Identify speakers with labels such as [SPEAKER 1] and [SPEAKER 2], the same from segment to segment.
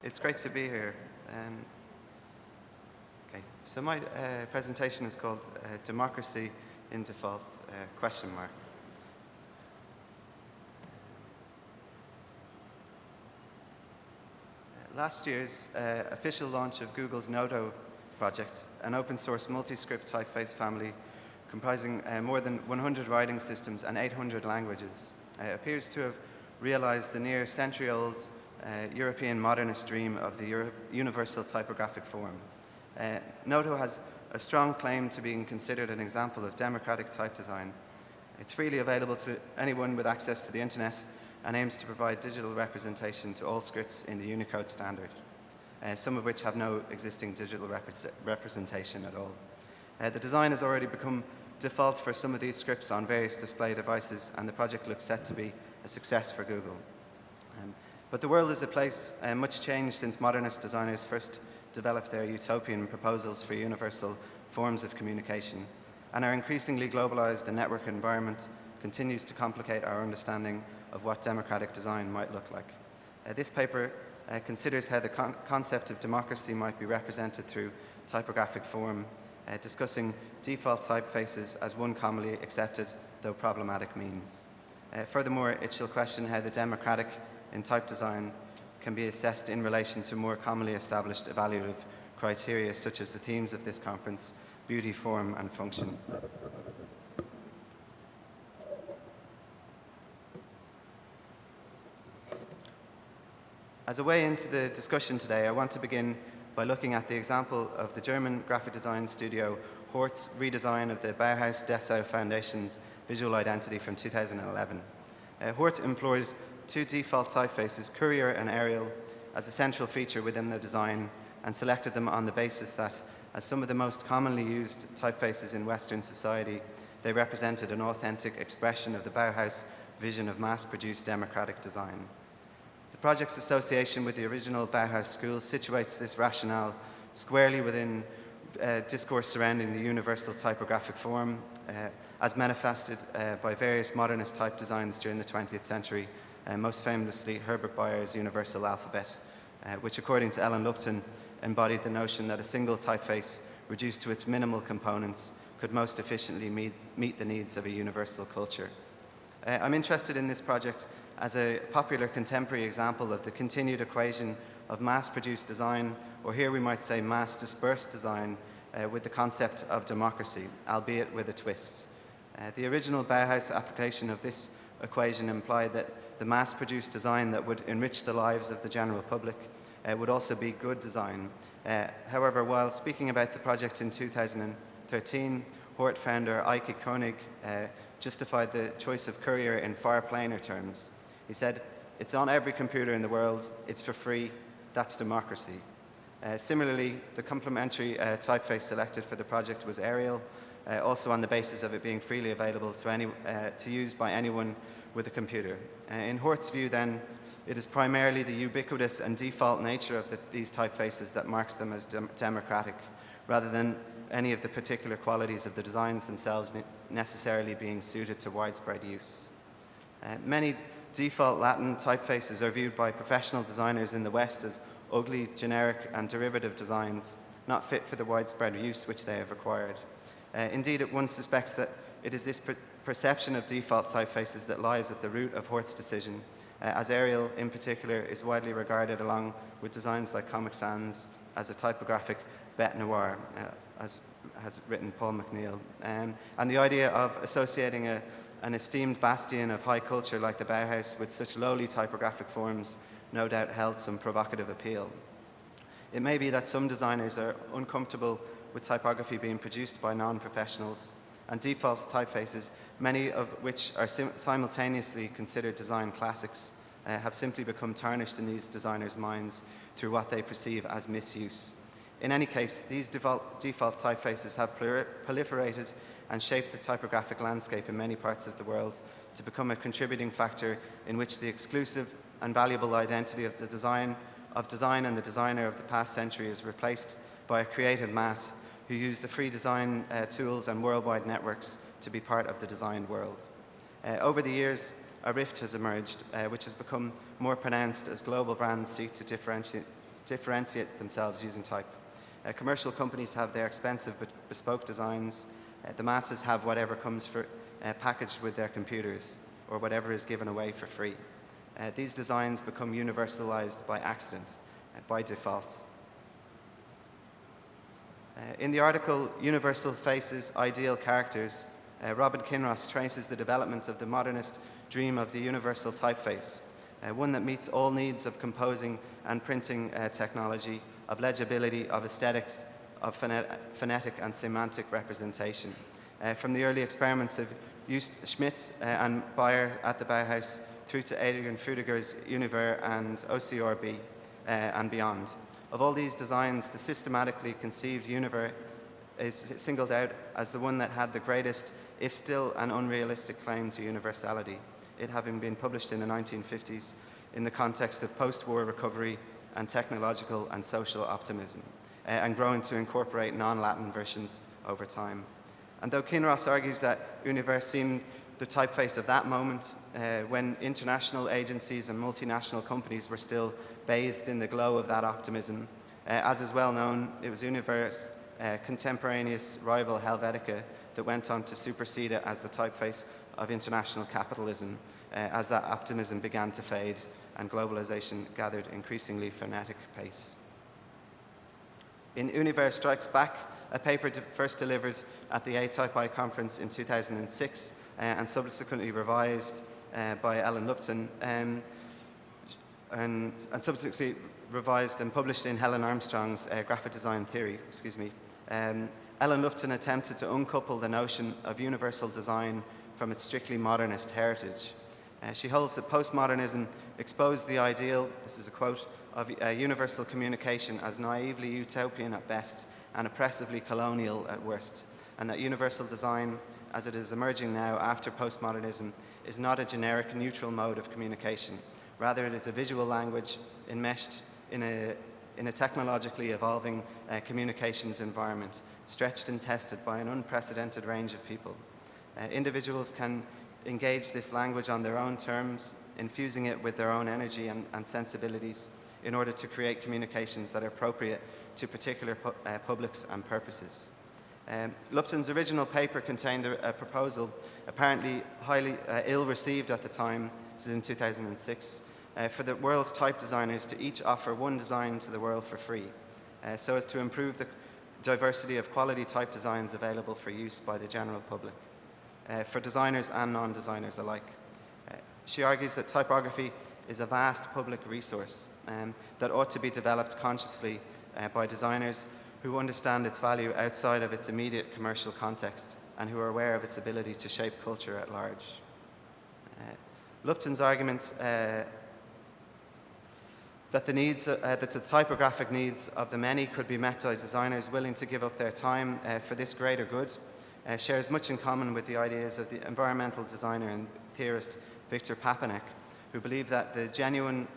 [SPEAKER 1] It's great to be here. Okay, so my presentation is called Democracy in Default, ? Last year's official launch of Google's Noto project, an open source multi-script typeface family comprising more than 100 writing systems and 800 languages, appears to have realized the near century-old European modernist dream of the universal typographic form. Noto has a strong claim to being considered an example of democratic type design. It's freely available to anyone with access to the internet and aims to provide digital representation to all scripts in the Unicode standard, some of which have no existing digital representation at all. The design has already become default for some of these scripts on various display devices, and the project looks set to be a success for Google. But the world is a place much changed since modernist designers first developed their utopian proposals for universal forms of communication, and our increasingly globalized and networked environment continues to complicate our understanding of what democratic design might look like. This paper considers how the concept of democracy might be represented through typographic form, discussing default typefaces as one commonly accepted, though problematic, means. Furthermore, it shall question how the democratic in type design can be assessed in relation to more commonly established evaluative criteria, such as the themes of this conference: beauty, form, and function. As a way into the discussion today, I want to begin by looking at the example of the German graphic design studio Hort's redesign of the Bauhaus Dessau Foundation's visual identity from 2011. Hort employed two default typefaces, Courier and Arial, as a central feature within the design, and selected them on the basis that, as some of the most commonly used typefaces in Western society, they represented an authentic expression of the Bauhaus vision of mass-produced democratic design. The project's association with the original Bauhaus school situates this rationale squarely within discourse surrounding the universal typographic form, as manifested by various modernist type designs during the 20th century, most famously Herbert Bayer's universal alphabet, which, according to Ellen Lupton, embodied the notion that a single typeface reduced to its minimal components could most efficiently meet the needs of a universal culture. I'm interested in this project as a popular contemporary example of the continued equation of mass-produced design, or here we might say mass-dispersed design, with the concept of democracy, albeit with a twist. The original Bauhaus application of this equation implied that the mass-produced design that would enrich the lives of the general public would also be good design. However, while speaking about the project in 2013, Hort founder Eike Koenig justified the choice of Courier in far plainer terms. He said, "It's on every computer in the world, it's for free, that's democracy." Similarly, the complementary typeface selected for the project was Arial, also on the basis of it being freely available to use by anyone with a computer. In Hort's view, then, it is primarily the ubiquitous and default nature of these typefaces that marks them as democratic, rather than any of the particular qualities of the designs themselves necessarily being suited to widespread use. Many default Latin typefaces are viewed by professional designers in the West as ugly, generic, and derivative designs, not fit for the widespread use which they have acquired. Indeed, one suspects that it is this perception of default typefaces that lies at the root of Hort's decision, as Arial, in particular, is widely regarded, along with designs like Comic Sans, as a typographic bête noire, as has written Paul McNeill. And the idea of associating an esteemed bastion of high culture like the Bauhaus with such lowly typographic forms no doubt held some provocative appeal. It may be that some designers are uncomfortable with typography being produced by non-professionals, and default typefaces, many of which are simultaneously considered design classics, have simply become tarnished in these designers' minds through what they perceive as misuse. In any case, these default typefaces have proliferated and shaped the typographic landscape in many parts of the world to become a contributing factor in which the exclusive and valuable identity of the design and the designer of the past century is replaced by a creative mass who use the free design tools and worldwide networks to be part of the designed world. Over the years, a rift has emerged, which has become more pronounced as global brands seek to differentiate themselves using type. Commercial companies have their expensive but bespoke designs. The masses have whatever comes packaged with their computers, or whatever is given away for free. These designs become universalized by accident, by default. In the article, Universal Faces, Ideal Characters, Robin Kinross traces the development of the modernist dream of the universal typeface, one that meets all needs of composing and printing technology, of legibility, of aesthetics, of phonetic and semantic representation. From the early experiments of Just Schmitz and Bayer at the Bauhaus through to Adrian Frutiger's Univers and OCRB and beyond. Of all these designs, the systematically conceived Univers is singled out as the one that had the greatest, if still an unrealistic, claim to universality, it having been published in the 1950s in the context of post-war recovery and technological and social optimism, and growing to incorporate non-Latin versions over time. And though Kinross argues that Univers seemed the typeface of that moment, when international agencies and multinational companies were still bathed in the glow of that optimism, as is well known, it was Univers' contemporaneous rival Helvetica that went on to supersede it as the typeface of international capitalism, as that optimism began to fade and globalization gathered increasingly frenetic pace. In Univers Strikes Back, a paper first delivered at the ATypi conference in 2006 and subsequently revised by Ellen Lupton, and subsequently revised and published in Helen Armstrong's Graphic Design Theory, Ellen Lupton attempted to uncouple the notion of universal design from its strictly modernist heritage. She holds that postmodernism exposed the ideal, this is a quote, of universal communication as naively utopian at best and oppressively colonial at worst, and that universal design, as it is emerging now after postmodernism, is not a generic neutral mode of communication. Rather, it is a visual language enmeshed in a technologically evolving communications environment, stretched and tested by an unprecedented range of people. Individuals can engage this language on their own terms, infusing it with their own energy and sensibilities in order to create communications that are appropriate to particular publics and purposes. Lupton's original paper contained a proposal, apparently highly ill-received at the time, this is in 2006, for the world's type designers to each offer one design to the world for free, so as to improve the diversity of quality type designs available for use by the general public, for designers and non-designers alike. She argues that typography is a vast public resource that ought to be developed consciously by designers who understand its value outside of its immediate commercial context and who are aware of its ability to shape culture at large. Lupton's argument that the typographic needs of the many could be met by designers willing to give up their time for this greater good shares much in common with the ideas of the environmental designer and theorist Victor Papanek, who believed that the genuine,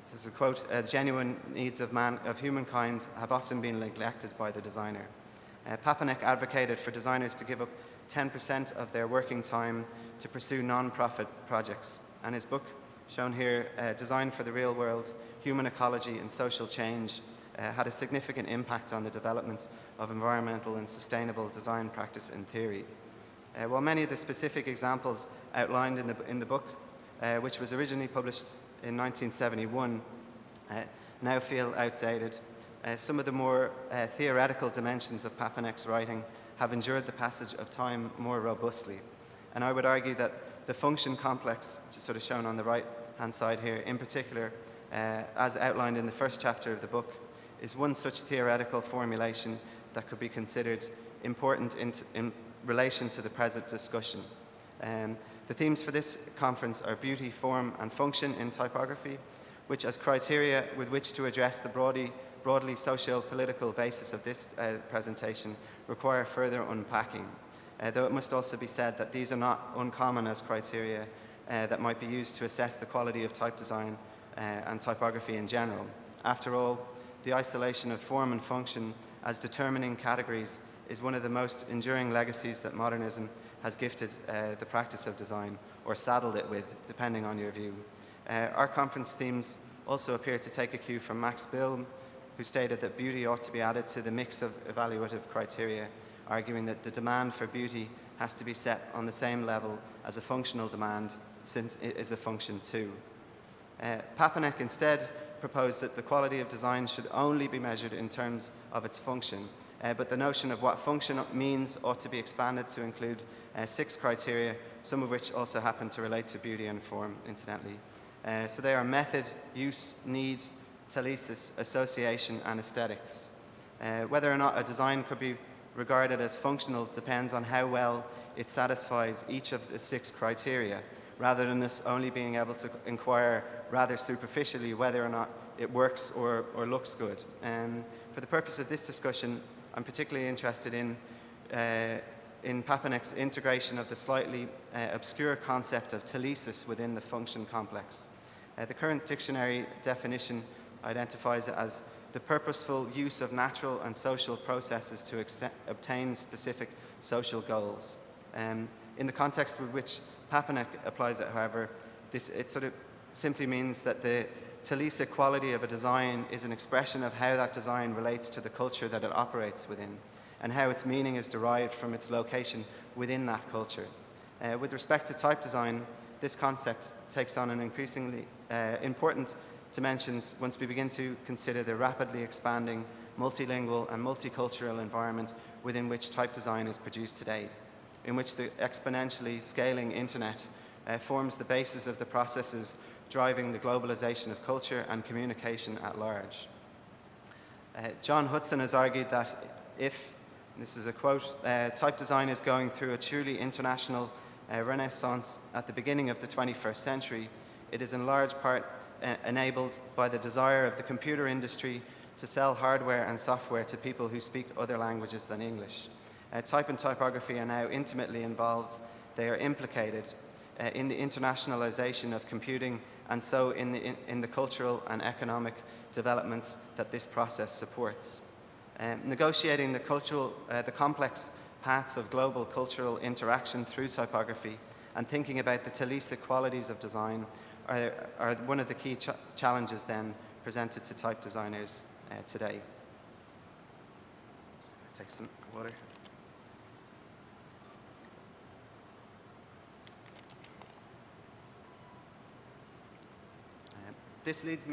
[SPEAKER 1] this is a quote, genuine needs of humankind have often been neglected by the designer. Papanek advocated for designers to give up 10% of their working time to pursue non-profit projects, and his book, shown here, Design for the Real World, Human Ecology and Social Change, had a significant impact on the development of environmental and sustainable design practice and theory. While many of the specific examples outlined in the book, which was originally published in 1971, now feel outdated, some of the more theoretical dimensions of Papanek's writing have endured the passage of time more robustly. And I would argue that the function complex, which is sort of shown on the right-hand side here, in particular, as outlined in the first chapter of the book, is one such theoretical formulation that could be considered important in relation to the present discussion. The themes for this conference are beauty, form, and function in typography, which as criteria with which to address the broadly socio-political basis of this presentation require further unpacking. Though it must also be said that these are not uncommon as criteria that might be used to assess the quality of type design and typography in general. After all, the isolation of form and function as determining categories is one of the most enduring legacies that modernism has gifted the practice of design, or saddled it with, depending on your view. Our conference themes also appear to take a cue from Max Bill, who stated that beauty ought to be added to the mix of evaluative criteria, arguing that the demand for beauty has to be set on the same level as a functional demand, since it is a function too. Papanek instead proposed that the quality of design should only be measured in terms of its function, but the notion of what function means ought to be expanded to include 6 criteria, some of which also happen to relate to beauty and form, incidentally. So they are method, use, need, telesis, association, and aesthetics. Whether or not a design could be regarded as functional depends on how well it satisfies each of the 6 criteria, rather than us only being able to inquire rather superficially whether or not it works or looks good. For the purpose of this discussion, I'm particularly interested in Papanek's integration of the slightly obscure concept of telesis within the function complex. The current dictionary definition identifies it as the purposeful use of natural and social processes to obtain specific social goals. In the context with which Papanek applies it, however, it sort of simply means that the telesic quality of a design is an expression of how that design relates to the culture that it operates within, and how its meaning is derived from its location within that culture. With respect to type design, this concept takes on an increasingly important dimensions once we begin to consider the rapidly expanding multilingual and multicultural environment within which type design is produced today, in which the exponentially scaling internet forms the basis of the processes driving the globalization of culture and communication at large. John Hudson has argued that if, this is a quote, type design is going through a truly international renaissance at the beginning of the 21st century, it is in large part enabled by the desire of the computer industry to sell hardware and software to people who speak other languages than English. Type and typography are now intimately involved. They are implicated in the internationalization of computing, and so in the cultural and economic developments that this process supports. Negotiating the complex paths of global cultural interaction through typography and thinking about the telesic qualities of design are one of the key challenges then presented to type designers today. Take some water. This leads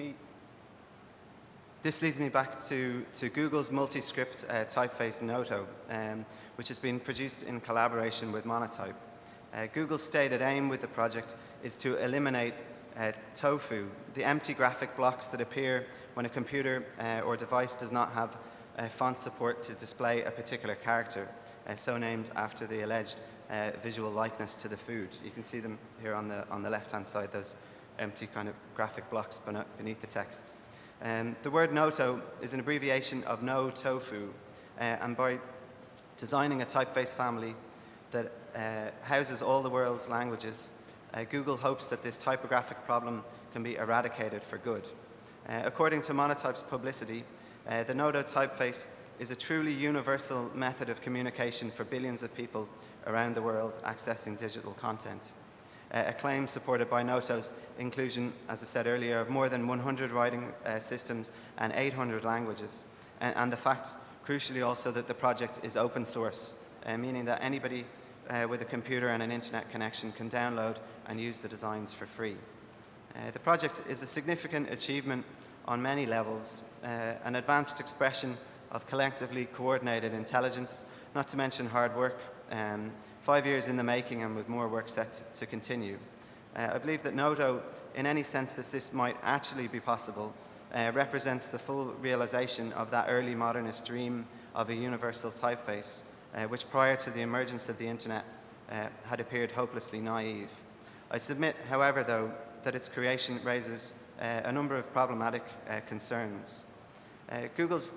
[SPEAKER 1] me back to Google's multi-script typeface Noto, which has been produced in collaboration with Monotype. Google's stated aim with the project is to eliminate tofu, the empty graphic blocks that appear when a computer or device does not have font support to display a particular character, so named after the alleged visual likeness to the food. You can see them here on the left-hand side, those empty kind of graphic blocks beneath the text. The word Noto is an abbreviation of no tofu, and by designing a typeface family that houses all the world's languages, Google hopes that this typographic problem can be eradicated for good. According to Monotype's publicity, the Noto typeface is a truly universal method of communication for billions of people around the world accessing digital content. A claim supported by Noto's inclusion, as I said earlier, of more than 100 writing systems and 800 languages, and the fact, crucially also, that the project is open source, meaning that anybody with a computer and an internet connection can download and use the designs for free. The project is a significant achievement on many levels, an advanced expression of collectively coordinated intelligence, not to mention hard work, 5 years in the making and with more work set to continue. I believe that Noto, in any sense that this might actually be possible, represents the full realization of that early modernist dream of a universal typeface, which prior to the emergence of the internet had appeared hopelessly naive. I submit, however, though, that its creation raises a number of problematic concerns. Google's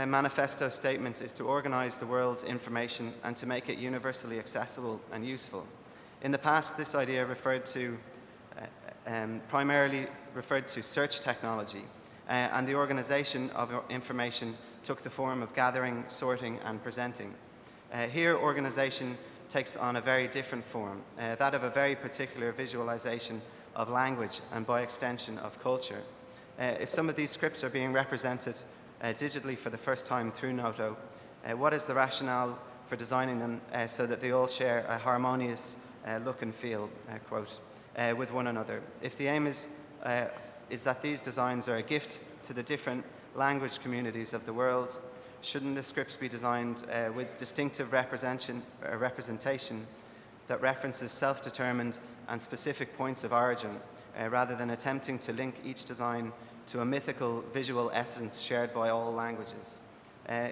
[SPEAKER 1] manifesto statement is to organize the world's information and to make it universally accessible and useful. In the past, this idea primarily referred to search technology, and the organization of information took the form of gathering, sorting, and presenting. Here, organization takes on a very different form, that of a very particular visualization of language and, by extension, of culture. If some of these scripts are being represented digitally for the first time through Noto. What is the rationale for designing them so that they all share a harmonious look and feel, quote, with one another? If the aim is that these designs are a gift to the different language communities of the world, shouldn't the scripts be designed with distinctive representation that references self-determined and specific points of origin, rather than attempting to link each design to a mythical visual essence shared by all languages?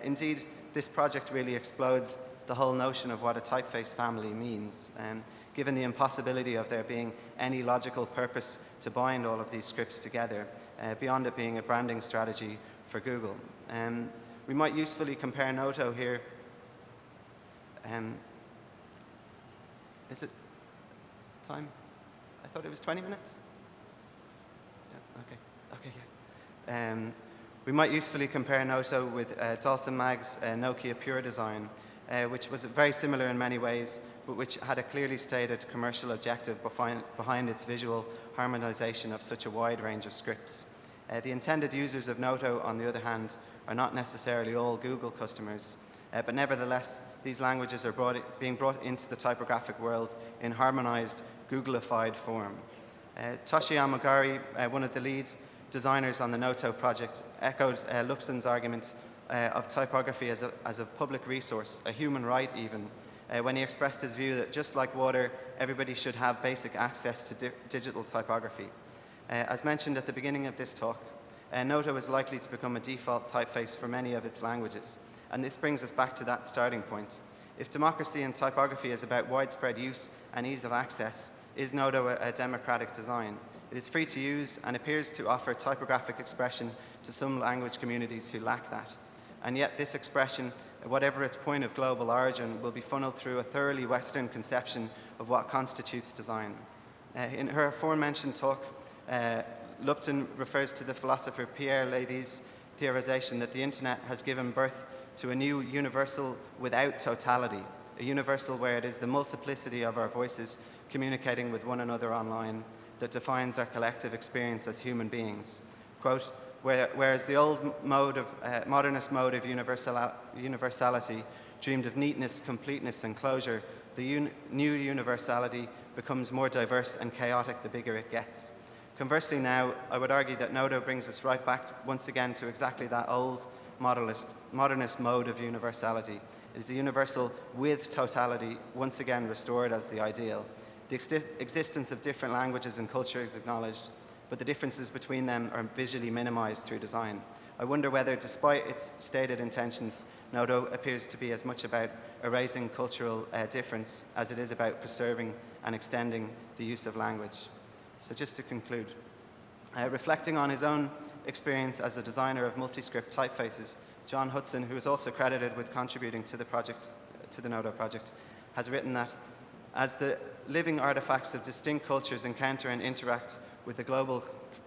[SPEAKER 1] Indeed, this project really explodes the whole notion of what a typeface family means, given the impossibility of there being any logical purpose to bind all of these scripts together, beyond it being a branding strategy for Google. We might usefully compare Noto here. Is it time? I thought it was 20 minutes? Yeah, okay, yeah. We might usefully compare Noto with Dalton Mag's Nokia Pure design, which was very similar in many ways, but which had a clearly stated commercial objective behind its visual harmonization of such a wide range of scripts. The intended users of Noto, on the other hand, are not necessarily all Google customers, but nevertheless, these languages are being brought into the typographic world in harmonized, Googleified form. Toshi Amagari, one of the lead designers on the Noto project, echoed Lupsen's argument of typography as a public resource, a human right even, when he expressed his view that just like water, everybody should have basic access to digital typography. As mentioned at the beginning of this talk, Noto is likely to become a default typeface for many of its languages, and this brings us back to that starting point. If democracy in typography is about widespread use and ease of access, is Noto a democratic design? It is free to use and appears to offer typographic expression to some language communities who lack that. And yet this expression, whatever its point of global origin, will be funneled through a thoroughly Western conception of what constitutes design. In her aforementioned talk, Lupton refers to the philosopher Pierre Lévy's theorization that the internet has given birth to a new universal without totality, a universal where it is the multiplicity of our voices communicating with one another online that defines our collective experience as human beings. Quote, whereas the old modernist mode of universality dreamed of neatness, completeness, and closure, the new universality becomes more diverse and chaotic the bigger it gets. Conversely now, I would argue that Noto brings us right back once again to exactly that old modernist mode of universality. It is a universal with totality once again restored as the ideal. The existence of different languages and cultures is acknowledged, but the differences between them are visually minimized through design. I wonder whether, despite its stated intentions, Noto appears to be as much about erasing cultural difference as it is about preserving and extending the use of language. So just to conclude, reflecting on his own experience as a designer of multi-script typefaces, John Hudson, who is also credited with contributing to the Noto project, has written that as the living artifacts of distinct cultures encounter and interact with the global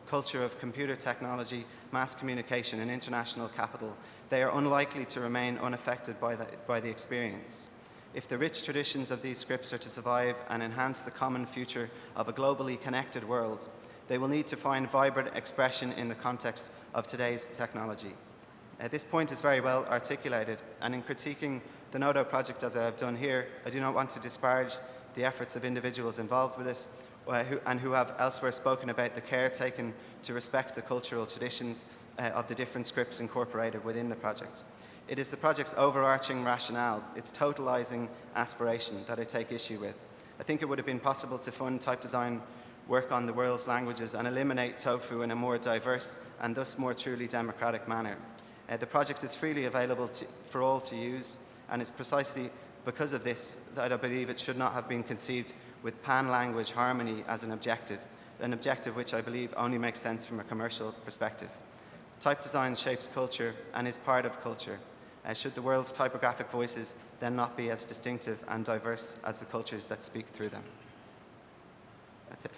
[SPEAKER 1] culture of computer technology, mass communication, and international capital, they are unlikely to remain unaffected by the experience. If the rich traditions of these scripts are to survive and enhance the common future of a globally connected world, they will need to find vibrant expression in the context of today's technology. This point is very well articulated, and in critiquing the Noto project as I have done here, I do not want to disparage the efforts of individuals involved with it, who have elsewhere spoken about the care taken to respect the cultural traditions of the different scripts incorporated within the project. It is the project's overarching rationale, its totalizing aspiration, that I take issue with. I think it would have been possible to fund type design work on the world's languages and eliminate tofu in a more diverse and thus more truly democratic manner. The project is freely available for all to use, and it's precisely because of this that I believe it should not have been conceived with pan-language harmony as an objective which I believe only makes sense from a commercial perspective. Type design shapes culture and is part of culture. Should the world's typographic voices then not be as distinctive and diverse as the cultures that speak through them? That's it.